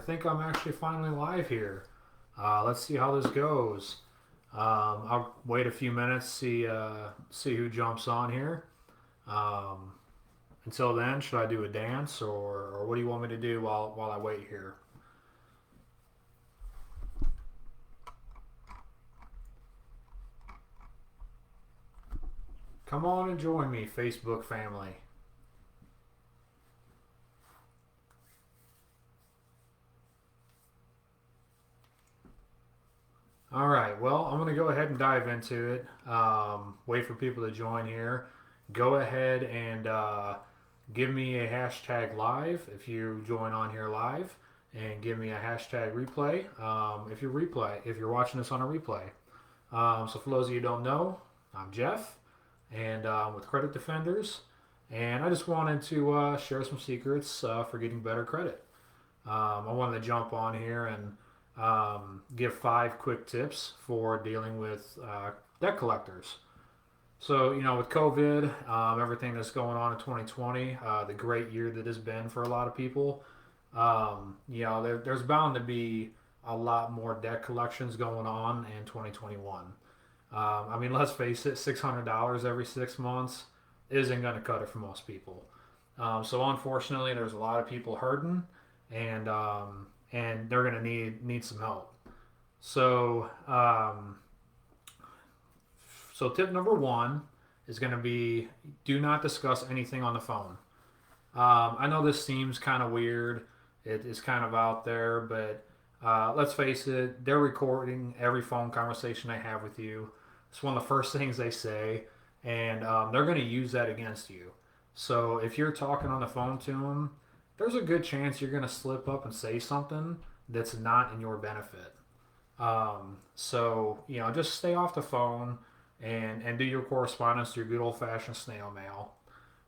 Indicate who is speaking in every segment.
Speaker 1: think I'm actually finally live here. Let's see how this goes. I'll wait a few minutes, see who jumps on here. Um, until then, should I do a dance or what do you want me to do while I wait here? Come on and join me, Facebook family. All right, well, I'm going to go ahead and dive into it. Wait for people to join here. Go ahead and give me a hashtag live if you join on here live, and give me a hashtag replay if you're watching this on a replay. So for those of you who don't know, I'm Jeff, and with Credit Defenders, and I just wanted to share some secrets for getting better credit. I wanted to jump on here and give 5 quick tips for dealing with debt collectors. So, with COVID, everything that's going on in 2020, the great year that has been for a lot of people, there's bound to be a lot more debt collections going on in 2021. Let's face it, $600 every 6 months isn't going to cut it for most people. So, unfortunately, there's a lot of people hurting, and they're going to need some help. So, tip number one is going to be do not discuss anything on the phone. I know this seems kind of weird. It is kind of out there, but let's face it, they're recording every phone conversation they have with you. It's one of the first things they say, and they're going to use that against you. So if you're talking on the phone to them, there's a good chance you're going to slip up and say something that's not in your benefit. Just stay off the phone and do your correspondence through good old fashioned snail mail.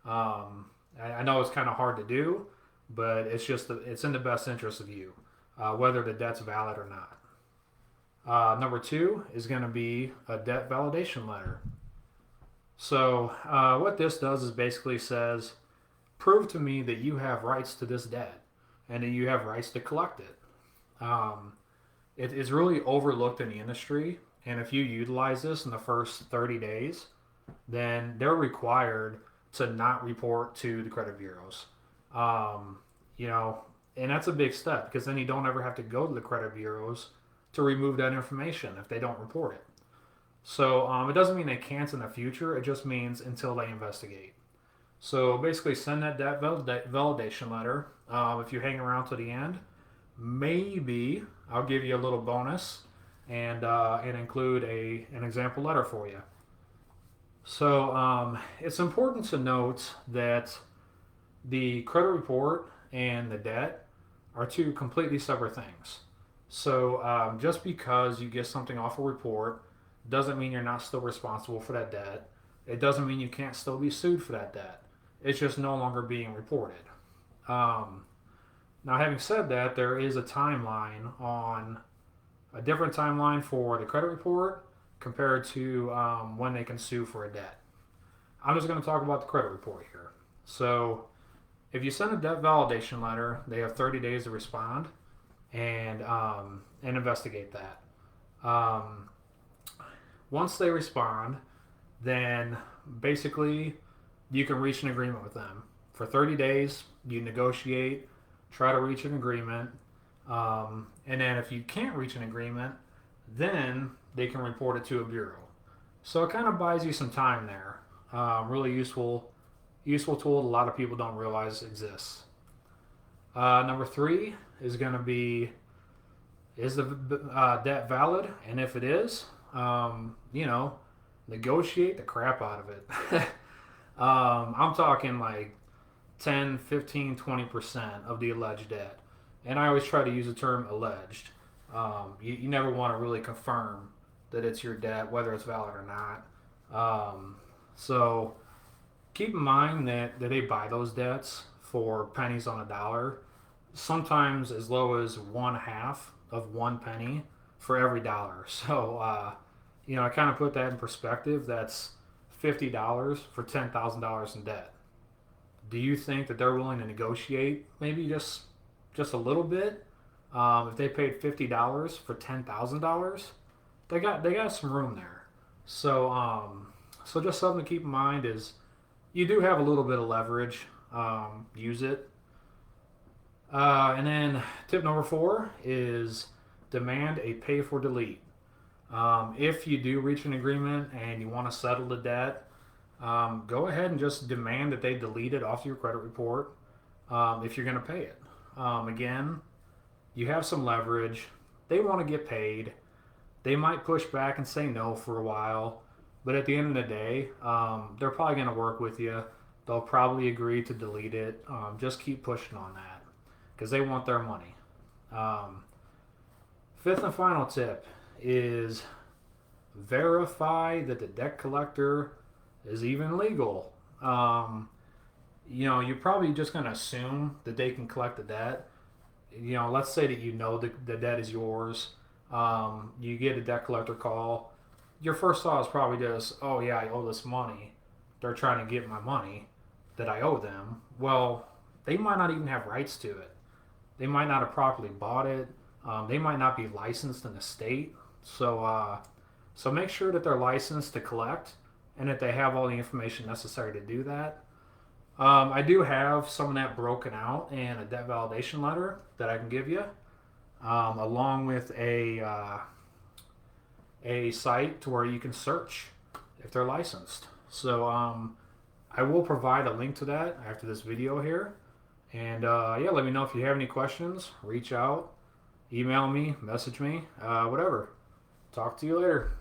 Speaker 1: I know it's kind of hard to do, but it's in the best interest of you, whether the debt's valid or not. Number two is going to be a debt validation letter. So what this does is basically says, prove to me that you have rights to this debt and that you have rights to collect it. It is really overlooked in the industry, and if you utilize this in the first 30 days, then they're required to not report to the credit bureaus. Um, you know, and that's a big step because then you don't ever have to go to the credit bureaus to remove that information if they don't report it. So it doesn't mean they can't in the future. It just means until they investigate. So basically, send that debt validation letter. If you hang around to the end, maybe I'll give you a little bonus and include an example letter for you. So it's important to note that the credit report and the debt are two completely separate things. So just because you get something off a report doesn't mean you're not still responsible for that debt. It doesn't mean you can't still be sued for that debt. It's just no longer being reported. Um, Now, having said that, there is a different timeline for the credit report compared to when they can sue for a debt. I'm just going to talk about the credit report here. So, if you send a debt validation letter, they have 30 days to respond and investigate that. Um, Once they respond, then basically you can reach an agreement with them. For 30 days, you negotiate, try to reach an agreement, and then if you can't reach an agreement, then they can report it to a bureau. So it kind of buys you some time there. Really useful tool that a lot of people don't realize exists. Number three is going to be, is the debt valid? And if it is, negotiate the crap out of it. I'm talking like 10, 15, 20% of the alleged debt. And I always try to use the term alleged. You never want to really confirm that it's your debt, whether it's valid or not. So keep in mind that they buy those debts for pennies on a dollar, sometimes as low as one half of 1 penny for every dollar. So, I kind of put that in perspective. That's $50 for $10,000 in debt. Do you think that they're willing to negotiate maybe just a little bit If they paid $50 for $10,000, they got some room there. So just something to keep in mind is you do have a little bit of leverage. Use it. And then tip number 4 is demand a pay for delete. If you do reach an agreement and you want to settle the debt, go ahead and just demand that they delete it off your credit report if you're going to pay it. Again, you have some leverage. They want to get paid. They might push back and say no for a while, but at the end of the day, they're probably going to work with you. They'll probably agree to delete it. Just keep pushing on that because they want their money. Fifth and final tip is verify that the debt collector is even legal. You're probably just going to assume that they can collect the debt. Let's say that the debt is yours. You get a debt collector call. Your first thought is probably just, oh yeah, I owe this money. They're trying to get my money that I owe them. Well, they might not even have rights to it. They might not have properly bought it. They might not be licensed in the state. So make sure that they're licensed to collect and that they have all the information necessary to do that. I do have some of that broken out in a debt validation letter that I can give you, along with a site to where you can search if they're licensed. So I will provide a link to that after this video here. And yeah, let me know if you have any questions. Reach out, email me, message me, whatever. Talk to you later.